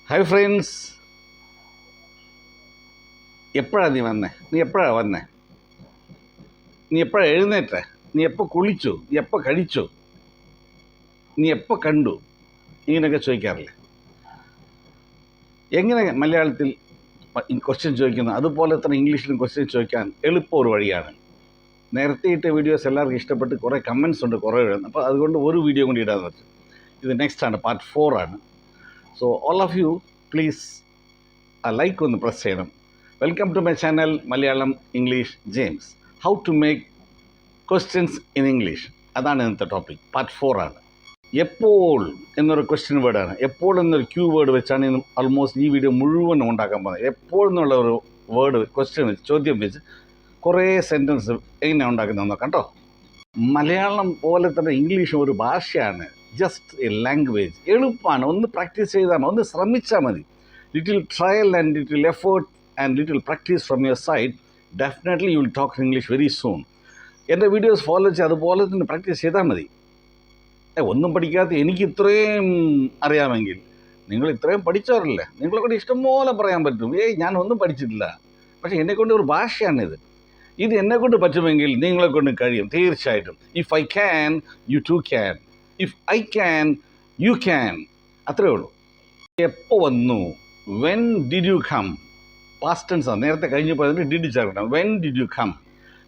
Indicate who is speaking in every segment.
Speaker 1: Hi friends, എപ്പോഴാണ് നീ വന്നേ? നീ എപ്പോഴാണ് വന്നേ? നീ എപ്പോഴാണ് എഴുന്നേറ്റേ? നീ എപ്പോൾ കുളിച്ചു? നീ എപ്പോൾ കഴിച്ചു? നീ എപ്പോൾ കണ്ടു? ഇങ്ങനെയൊക്കെ ചോദിക്കാറില്ലേ? എങ്ങനെ മലയാളത്തിൽ ക്വസ്റ്റ്യൻ ചോദിക്കുന്നു അതുപോലെ തന്നെ ഇംഗ്ലീഷിലും ക്വസ്റ്റ്യൻ ചോദിക്കാൻ എളുപ്പം ഒരു വഴിയാണ്. നേരത്തെ ഇട്ട വീഡിയോസ് എല്ലാവർക്കും ഇഷ്ടപ്പെട്ട് കുറേ കമൻസ് ഉണ്ട്, കുറേ എഴുതുന്നു. അപ്പോൾ അതുകൊണ്ട് ഒരു വീഡിയോ കൂടി ഇടാന്ന് വെച്ചു. ഇത് നെക്സ്റ്റ് ആണ്, പാർട്ട് 4 ആണ്. So all of you please ആ ലൈക്ക് ഒന്ന് പ്രസ് ചെയ്യണം. Welcome to my channel Malayalam English James. How to make questions in English, അതാണ് ഇന്നത്തെ ടോപ്പിക്. പാർട്ട് 4 ആണ്. എപ്പോൾ എന്നൊരു ക്വസ്റ്റ്യൻ വേർഡാണ്. എപ്പോൾ എന്നൊരു ക്യൂ വേർഡ് വെച്ചാണ് ആൾമോസ്റ്റ് ഈ വീഡിയോ മുഴുവൻ ഉണ്ടാക്കാൻ പോകുന്നത്. എപ്പോൾ എന്നുള്ള ഒരു വേർഡ് ക്വസ്റ്റ്യൻ വെച്ച്, ചോദ്യം വെച്ച് കുറേ സെൻറ്റൻസ് എങ്ങനെ ഉണ്ടാക്കുന്നത് നോക്കാം കേട്ടോ. മലയാളം പോലെ തന്നെ ഇംഗ്ലീഷും ഒരു ഭാഷയാണ്, ജസ്റ്റ് എ ലാംഗ്വേജ്. എളുപ്പമാണ്, ഒന്ന് പ്രാക്ടീസ് ചെയ്താൽ മതി, ഒന്ന് ശ്രമിച്ചാൽ മതി. Little trial and little effort and little practice from your side, definitely you will talk English very soon. എൻ്റെ വീഡിയോസ് ഫോളോ ചെയ്ത് അതുപോലെ തന്നെ പ്രാക്ടീസ് ചെയ്താൽ മതി. ഒന്നും പഠിക്കാത്ത എനിക്ക് ഇത്രയും അറിയാമെങ്കിൽ നിങ്ങൾ ഇത്രയും പഠിച്ചവരല്ലേ, നിങ്ങളെ കൊണ്ട് ഇഷ്ടംപോലെ പറയാൻ പറ്റും. ഞാനൊന്നും പഠിച്ചിട്ടില്ല, പക്ഷേ എന്നെക്കൊണ്ട് ഒരു ഭാഷയാണിത്. ഇത് എന്നെക്കൊണ്ട് പറ്റുമെങ്കിൽ നിങ്ങളെ കൊണ്ട് കഴിയും തീർച്ചയായിട്ടും. If I can, you too can. If I can, you can. അത്രേ ഉള്ളൂ. എപ്പോൾ വന്നു? When did you come? Past tense ആണ്, നേരത്തെ കഴിഞ്ഞ് പോയതിന് ഡിഡ് ചേർക്കണം. When did you come?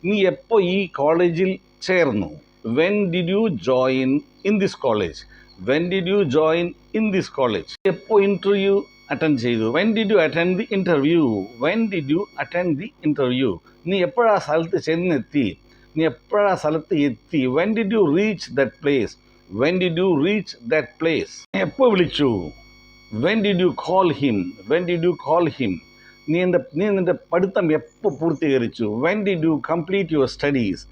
Speaker 1: നീ എപ്പോൾ ഈ കോളേജിൽ ചേർന്നു? When did you join in this college? When did you join in this college? എപ്പോൾ ഇൻ്റർവ്യൂ അറ്റൻഡ് ചെയ്തു? When did you attend the interview? When did you attend the interview? നീ എപ്പോഴാ സ്ഥലത്ത് ചെന്നെത്തി? നീ എപ്പോഴാ സ്ഥലത്ത് എത്തി? When did you reach that place? When did you reach that place? നീ എപ്പോൾ വിളിച്ചു? When did you call him? When did you call him? നീ നിൻ്റെ പഠിത്തം എപ്പോൾ പൂർത്തീകരിച്ചു? When did you complete your studies?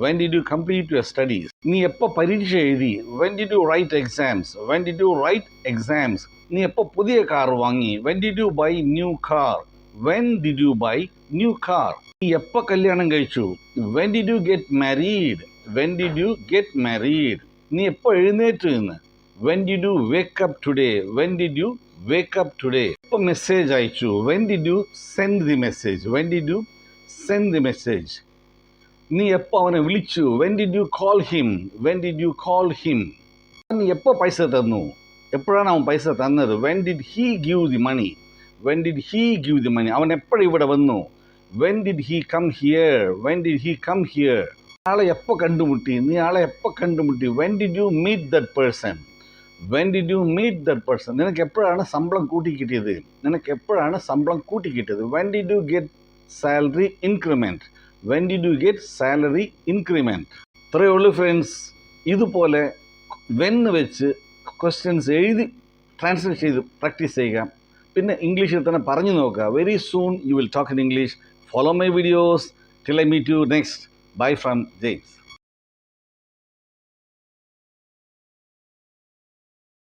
Speaker 1: When did you complete your studies? നീ എപ്പോൾ പരീക്ഷ എഴുതി? When did you write exams? When did you write exams? നീ എപ്പോൾ പുതിയ കാർ വാങ്ങി? When did you buy new car? When did you buy new car? നീ എപ്പോൾ കല്യാണം കഴിച്ചു? When did you get married? When did you get married? നീ എപ്പോൾ എഴുന്നേറ്റ് നിന്ന്? When did you wake up today? When did you wake up today? എപ്പോൾ message അയച്ചു? When did you send the message? When did you send the message? നീ എപ്പോൾ അവനെ വിളിച്ചു? When did you call him? When did you call him? നീ എപ്പോൾ പൈസ തന്നു? എപ്പോഴാണ് അവൻ പൈസ തന്നത്? When did he give the money? When did he give the money? അവൻ എപ്പോഴും ഇവിടെ വന്നു? When did he come here? When did he come here? ആളെ എപ്പോൾ കണ്ടുമുട്ടി? നീ ആളെ എപ്പോൾ കണ്ടുമുട്ടി? When did you meet that person? When did you meet that person? നിനക്ക് എപ്പോഴാണ് ശമ്പളം കൂട്ടി കിട്ടിയത്? നിനക്ക് എപ്പോഴാണ് ശമ്പളം കൂട്ടി കിട്ടിയത്? When did you get salary increment? When did you get salary increment? ഇത്രയേ ഉള്ളൂ ഫ്രണ്ട്സ്. ഇതുപോലെ വെന്ന് വെച്ച് ക്വസ്റ്റ്യൻസ് എഴുതി ട്രാൻസ്ലേറ്റ് ചെയ്ത് പ്രാക്ടീസ് ചെയ്യുക. പിന്നെ ഇംഗ്ലീഷിൽ തന്നെ പറഞ്ഞു നോക്കുക. Very soon you will talk in English. Follow my videos. Till I meet you next. Bye from James.